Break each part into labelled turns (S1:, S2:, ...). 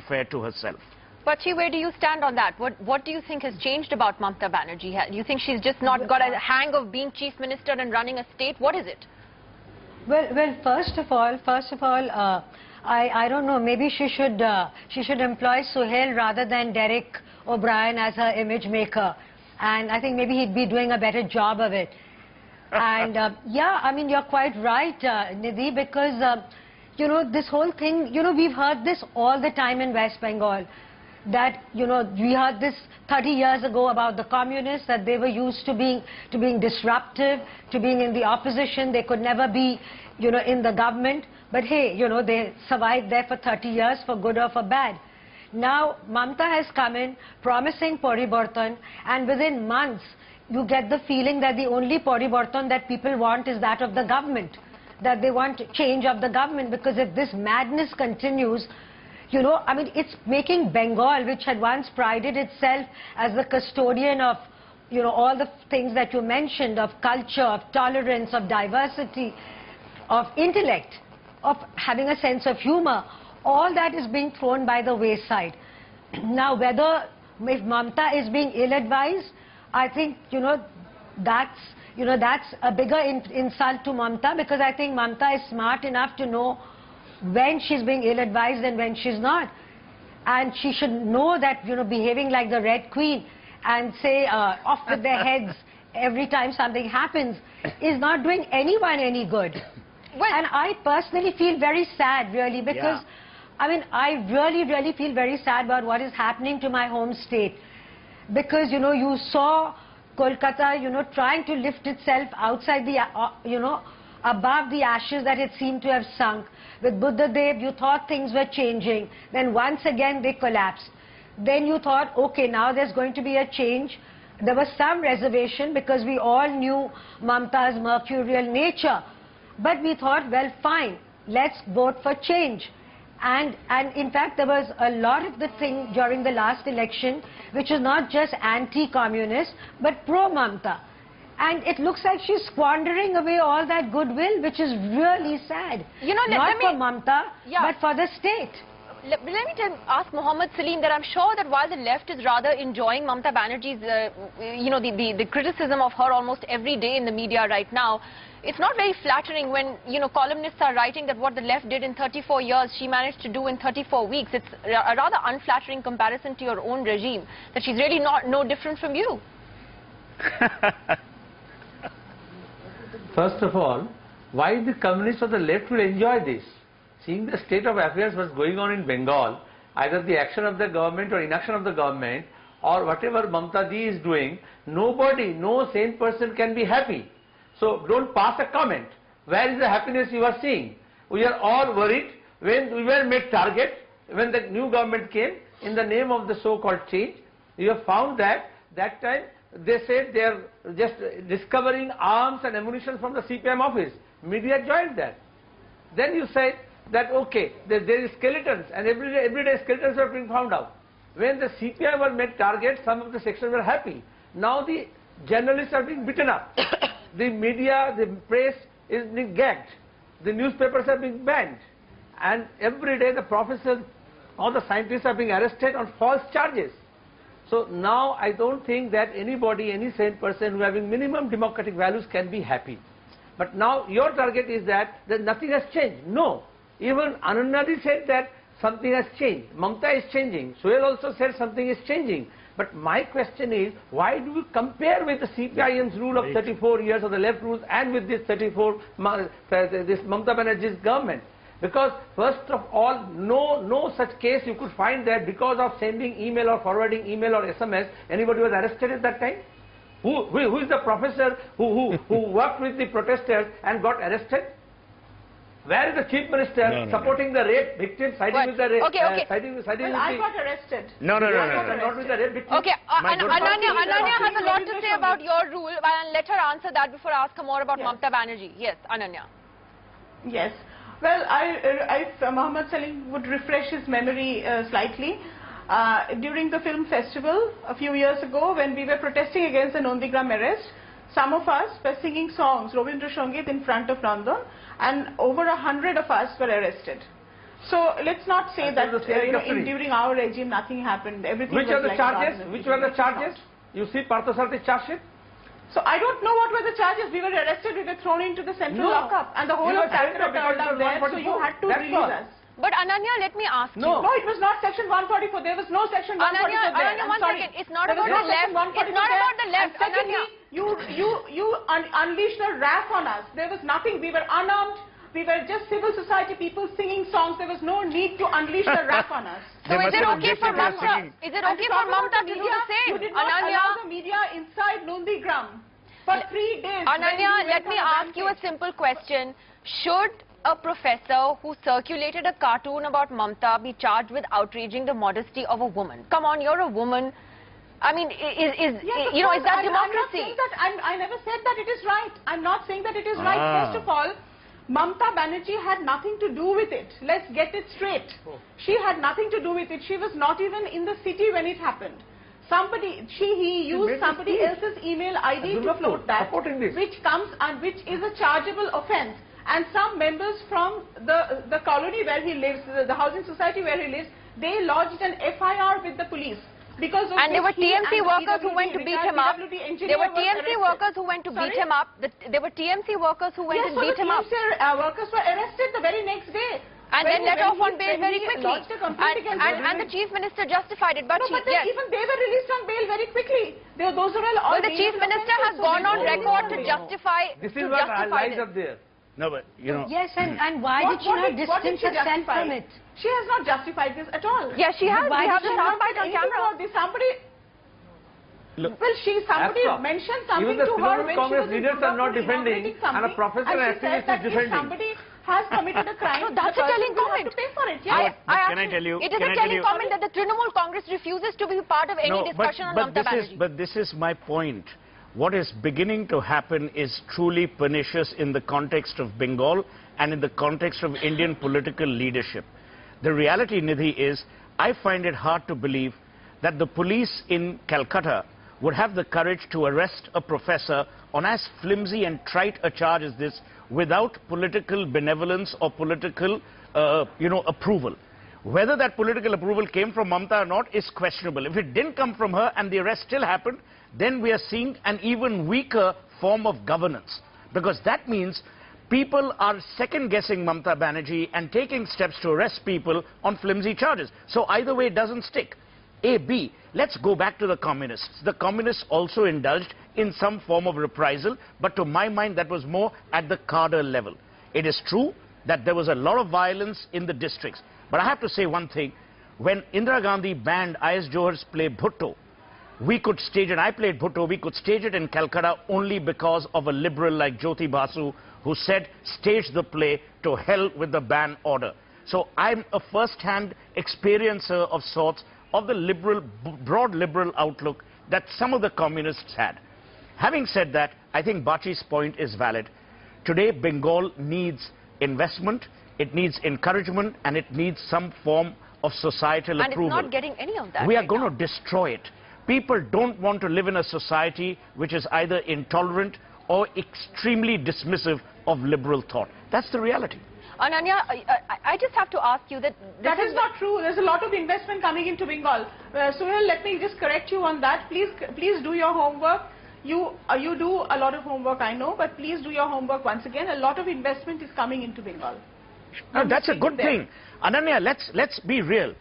S1: unfair to herself.
S2: Pachi, where do you stand on that? What do you think has changed about Mamata Banerjee? Do you think she's just not got a hang of being chief minister and running a state? What is it?
S3: Well, first of all, I don't know. Maybe she should employ Suhail rather than Derek O'Brien as her image maker, and I think maybe he'd be doing a better job of it. And yeah, I mean, you're quite right, Nidhi, because you know, this whole thing, you know, we've heard this all the time in West Bengal. That, you know, we heard this 30 years ago about the communists, that they were used to being disruptive, to being in the opposition. They could never be, you know, in the government. But hey, you know, they survived there for 30 years, for good or for bad. Now, Mamata has come in promising Paribartan, and within months, you get the feeling that the only Paribartan that people want is that of the government, that they want change of the government, because if this madness continues, you know, I mean, it's making Bengal, which had once prided itself as the custodian of, you know, all the things that you mentioned, of culture, of tolerance, of diversity, of intellect, of having a sense of humor, all that is being thrown by the wayside. Now, whether if Mamata is being ill-advised, I think, you know, that's a bigger insult to Mamata, because I think Mamata is smart enough to know when she's being ill-advised and when she's not. And she should know that, you know, behaving like the Red Queen and say off with their heads every time something happens is not doing anyone any good. Well, and I personally feel very sad, really, because, I mean, I really feel very sad about what is happening to my home state. Because, you know, you saw Kolkata, you know, trying to lift itself outside the, you know, above the ashes that it seemed to have sunk. With Buddhadev, you thought things were changing. Then once again, they collapsed. Then you thought, okay, now there's going to be a change. There was some reservation because we all knew Mamata's mercurial nature. But we thought, well, fine, let's vote for change. And in fact, there was a lot of the thing during the last election, which is not just anti-communist, but pro-Mamata. And it looks like she's squandering away all that goodwill, which is really sad. You know, not for Mamata, but for the state.
S2: Let me ask Mohammed Salim that I'm sure that while the left is rather enjoying Mamata Banerjee's, you know, the criticism of her almost every day in the media right now, it's not very flattering when, you know, columnists are writing that what the left did in 34 years, she managed to do in 34 weeks. It's a rather unflattering comparison to your own regime, that she's really no different from you.
S4: First of all, why the communists or the left will enjoy this? Seeing the state of affairs what's going on in Bengal, either the action of the government or inaction of the government, or whatever Mamata ji is doing, nobody, no sane person can be happy. So don't pass a comment. Where is the happiness you are seeing? We are all worried when we were made target, when the new government came, in the name of the so-called change. You have found that time they said they are just discovering arms and ammunition from the CPM office. Media joined that. Then you said that okay, there is skeletons, and every day skeletons are being found out. When the CPM were made target, some of the sections were happy. Now the journalists are being beaten up. The media, the press is being gagged. The newspapers are being banned. And every day the professors, all the scientists are being arrested on false charges. So now I don't think that anybody, any sane person who having minimum democratic values can be happy. But now your target is that nothing has changed. No. Even Ananyadi said that something has changed. Mamata is changing. Suhail also said something is changing. But my question is, why do you compare with the CPIM's rule of 34 years of the left rules and with this this Mamata Banerjee's government? Because first of all, no such case you could find that because of sending email or forwarding email or SMS, anybody was arrested at that time? Who is the professor who worked with the protesters and got arrested? Where is the chief minister supporting the rape victim, siding with the rape? Siding with
S5: I got arrested.
S1: Not
S4: with the rape victim.
S2: Okay, Ananya has a lot to say about your rule, and let her answer that before I ask her more about Mamata Banerjee. Yes, Ananya.
S5: Yes. Well, if Mohammed Salim would refresh his memory slightly, during the film festival a few years ago, when we were protesting against the Nondigram arrest, some of us were singing songs, Robindra Sangit, in front of London, and over 100 of us were arrested. So let's not say that
S4: custody.
S5: during our regime nothing happened. Everything
S4: Which
S5: was
S4: are the
S5: like
S4: charges?
S5: garden.
S4: Which were the charges? You see Parthasarathy's charge sheet?
S5: So I don't know what were the charges. We were arrested, we were thrown into the central lockup, and the whole of Calcutta turned up there, so you had to release us.
S2: But Ananya, let me ask you.
S5: No, it was not section 144. There was no section 144 there.
S2: Ananya, one second. It's not about the left. It's not about the left.
S5: And secondly, you unleashed a RAF on us. There was nothing. We were unarmed. We were just civil society people singing songs. There was no need to unleash a RAF on us.
S2: So is it okay for Mamata? Is it okay for Mamata to do the same?
S5: You did not allow the media inside Nondigram for 3 days.
S2: Ananya, let me ask you a simple question. Should a professor who circulated a cartoon about Mamata be charged with outraging the modesty of a woman? Come on, you're a woman. I mean, is that democracy?
S5: I never said that it is right. I'm not saying that it is right. First of all, Mamata Banerjee had nothing to do with it. Let's get it straight. She had nothing to do with it. She was not even in the city when it happened. He used somebody else's email ID to float that, which comes and which is a chargeable offence. And some members from the colony where he lives, the housing society where he lives, they lodged an FIR with the police. Because of
S2: and there were TMC workers who went to beat him up. There were TMC workers who went to beat him up. There were TMC workers who went and beat him up.
S5: Yes, workers were arrested the very next day.
S2: And then let off on bail very quickly. And the Chief Minister justified it. But
S5: even they were released on bail very quickly. Those are all
S2: the Chief Minister has gone on record to justify
S4: this. Is what lies up there.
S1: No, but you know.
S3: Yes, and why did she not distance herself from it?
S5: She has not justified this at all.
S2: Yes, she has. We have the soundbite on camera.
S5: Somebody mentioned something to her when
S4: Congress
S5: she was
S4: leaders are not defending, and a professor and activist is defending.
S5: Somebody has committed a crime.
S2: No, that's a telling comment.
S5: To pay for it.
S1: Yeah. Can I tell you?
S2: It is a telling comment that the Trinamool Congress refuses to be part of any discussion on Mamata Banerjee.
S1: But this is my point. What is beginning to happen is truly pernicious in the context of Bengal and in the context of Indian political leadership. The reality, Nidhi, is I find it hard to believe that the police in Calcutta would have the courage to arrest a professor on as flimsy and trite a charge as this without political benevolence or political, approval. Whether that political approval came from Mamata or not is questionable. If it didn't come from her and the arrest still happened, then we are seeing an even weaker form of governance. Because that means people are second-guessing Mamata Banerjee and taking steps to arrest people on flimsy charges. So either way, it doesn't stick. A, B, let's go back to the communists. The communists also indulged in some form of reprisal, but to my mind, that was more at the cadre level. It is true that there was a lot of violence in the districts. But I have to say one thing. When Indira Gandhi banned I.S. Johar's play Bhutto, we could stage it, I played Bhutto, we could stage it in Calcutta only because of a liberal like Jyoti Basu who said, stage the play, to hell with the ban order. So I'm a first-hand experiencer of sorts of the liberal, broad liberal outlook that some of the communists had. Having said that, I think Bachi's point is valid. Today, Bengal needs investment, it needs encouragement, and it needs some form of societal approval.
S2: And it's not getting any of that.
S1: We are going to destroy it. People don't want to live in a society which is either intolerant or extremely dismissive of liberal thought. That's the reality.
S2: Ananya, I just have to ask you that...
S5: That is not true. There's a lot of investment coming into Bengal. Suhail, let me just correct you on that. Please do your homework. You do a lot of homework, I know, but please do your homework once again. A lot of investment is coming into Bengal.
S1: No, that's a good thing. Ananya, let's be real.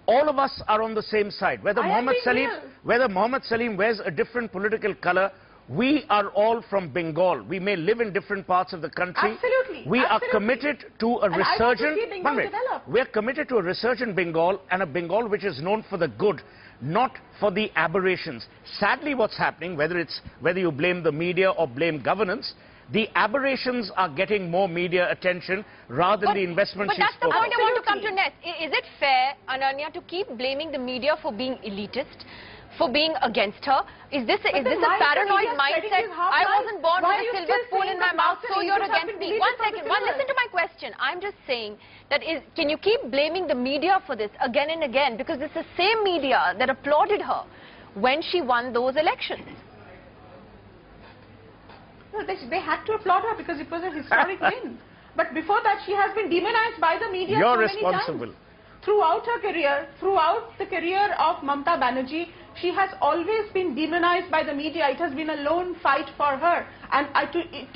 S1: All of us are on the same side. Whether Mohammed Salim wears a different political color, we are all from Bengal. We may live in different parts of the country.
S5: Absolutely.
S1: We are committed to a resurgent.
S5: We
S1: are committed to a resurgent Bengal, and a Bengal which is known for the good, not for the aberrations. Sadly, what's happening, whether you blame the media or blame governance, the aberrations are getting more media attention rather than the investments you spoke of.
S2: But that's the point I want to come to next. Is it fair, Ananya, to keep blaming the media for being elitist, for being against her? Is this a paranoid mindset? I wasn't born with a silver spoon in my mouth, so you're against me. One second, listen to my question. I'm just saying that can you keep blaming the media for this again and again? Because it's the same media that applauded her when she won those elections.
S5: No, they had to applaud her because it was a historic win. But before that, she has been demonized by the media
S1: You're
S5: so many
S1: responsible.
S5: times. Throughout her career, throughout the career of Mamata Banerjee, she has always been demonized by the media. It has been a lone fight for her. And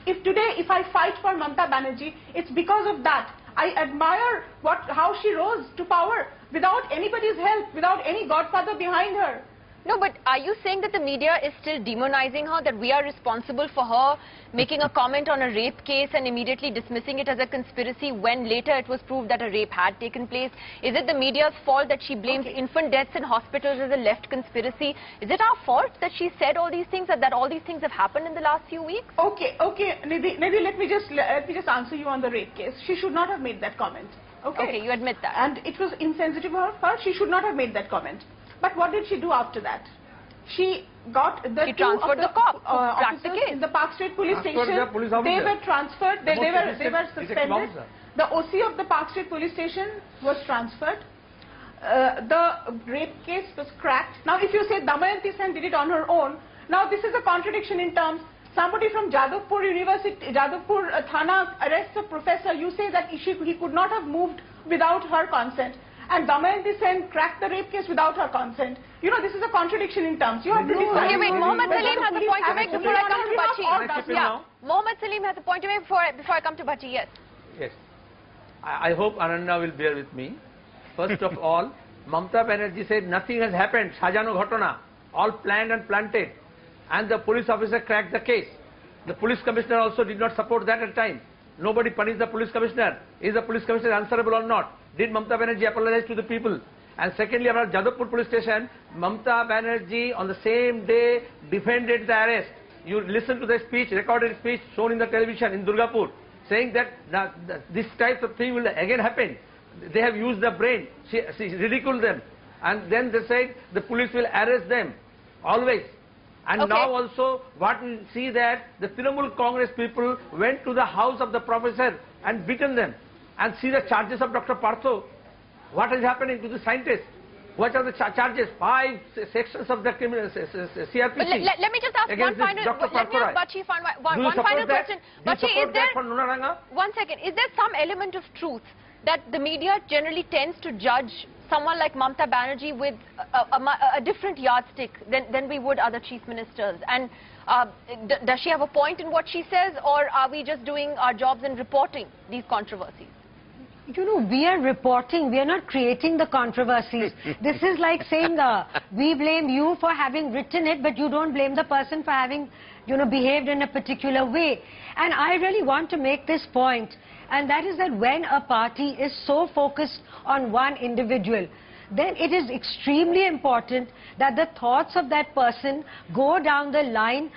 S5: if I fight for Mamata Banerjee, it's because of that. I admire how she rose to power without anybody's help, without any godfather behind her.
S2: No, but are you saying that the media is still demonizing her, that we are responsible for her making a comment on a rape case and immediately dismissing it as a conspiracy when later it was proved that a rape had taken place? Is it the media's fault that she blames infant deaths in hospitals as a left conspiracy? Is it our fault that she said all these things, that all these things have happened in the last few weeks?
S5: Okay, Nidhi, let me just answer you on the rape case. She should not have made that comment.
S2: Okay, you admit that.
S5: And it was insensitive of her. She should not have made that comment. But what did she do after that? She got the
S2: transferred the cop
S5: officers in the Park Street Police Station. They were transferred. They were suspended. The OC of the Park Street Police Station was transferred. The rape case was cracked. Now, if you say Damayanti Sen did it on her own, now this is a contradiction in terms. Somebody from Jadavpur University, Jadavpur Thana arrests a professor. You say that he could not have moved without her consent. And Damayanti Sen cracked the rape case without her consent. You know, this is a contradiction in terms. You have to decide.
S2: Okay, wait, Mohammed Salim has a point to make before I come to Bhachi. Yeah, Mohammed Salim has a point to make before I come to Bhachi, yes.
S4: Yes. I hope Ananya will bear with me. First of all, Mamata Banerjee said nothing has happened, Sajano Ghatana, all planned and planted. And the police officer cracked the case. The police commissioner also did not support that at the time. Nobody punished the police commissioner. Is the police commissioner answerable or not? Did Mamata Banerjee apologize to the people? And secondly, about Jadavpur police station, Mamata Banerjee on the same day defended the arrest. You listen to the speech, recorded speech shown in the television in Durgapur, saying that this type of thing will again happen. They have used the brain. She ridiculed them. And then they said the police will arrest them, always. And now also, what we see that the Trinamool Congress people went to the house of the professor and beaten them. And see the charges of Dr. Partho. What is happening to the scientists? What are the charges? 5 sections of the criminal CRPC.
S2: But let me just ask one final, one final question. Bhachi, is there, one second, is there some element of truth that the media generally tends to judge someone like Mamata Banerjee with a different yardstick than we would other chief ministers? And does she have a point in what she says, or are we just doing our jobs in reporting these controversies?
S3: You know, we are reporting, we are not creating the controversies. This is like saying, we blame you for having written it, but you don't blame the person for having, you know, behaved in a particular way. And I really want to make this point, and that is that when a party is so focused on one individual, then it is extremely important that the thoughts of that person go down the line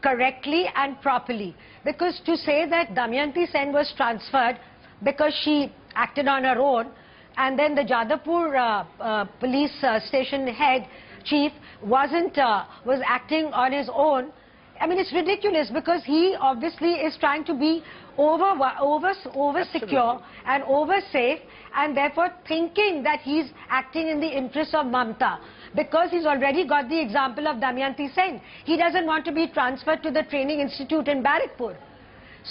S3: correctly and properly. Because to say that Damayanti Sen was transferred because she acted on her own, and then the Jadavpur police station head chief was acting on his own. I mean, it's ridiculous, because he obviously is trying to be over secure and over safe, and therefore thinking that he's acting in the interest of Mamata, because he's already got the example of Damayanti Sen. He doesn't want to be transferred to the training institute in Barrackpur.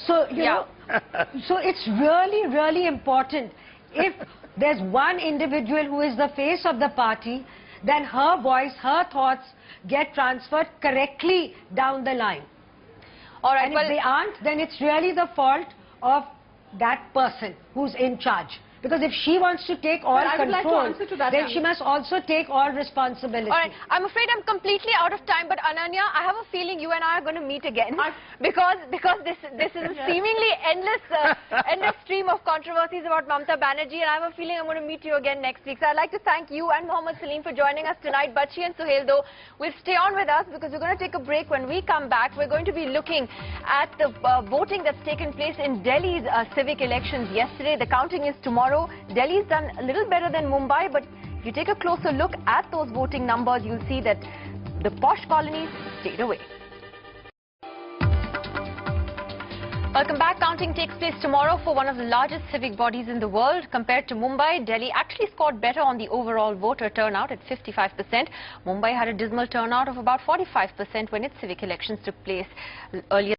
S3: So, you know, so it's really, really important. If there's one individual who is the face of the party, then her voice, her thoughts get transferred correctly down the line.
S2: All right,
S3: and if they aren't, then it's really the fault of that person who's in charge. Because if she wants to take all control, then she must also take all responsibility.
S2: All right, I'm afraid I'm completely out of time, but Ananya, I have a feeling you and I are going to meet again, because this is a seemingly endless stream of controversies about Mamata Banerjee, and I have a feeling I'm going to meet you again next week. So I'd like to thank you and Mohammed Salim for joining us tonight. Bhachi and Suhail, though, will stay on with us, because we're going to take a break. When we come back, we're going to be looking at the voting that's taken place in Delhi's civic elections yesterday. The counting is tomorrow. Delhi's done a little better than Mumbai, but if you take a closer look at those voting numbers, you'll see that the posh colonies stayed away. Welcome back. Counting takes place tomorrow for one of the largest civic bodies in the world. Compared to Mumbai, Delhi actually scored better on the overall voter turnout at 55%. Mumbai had a dismal turnout of about 45% when its civic elections took place earlier.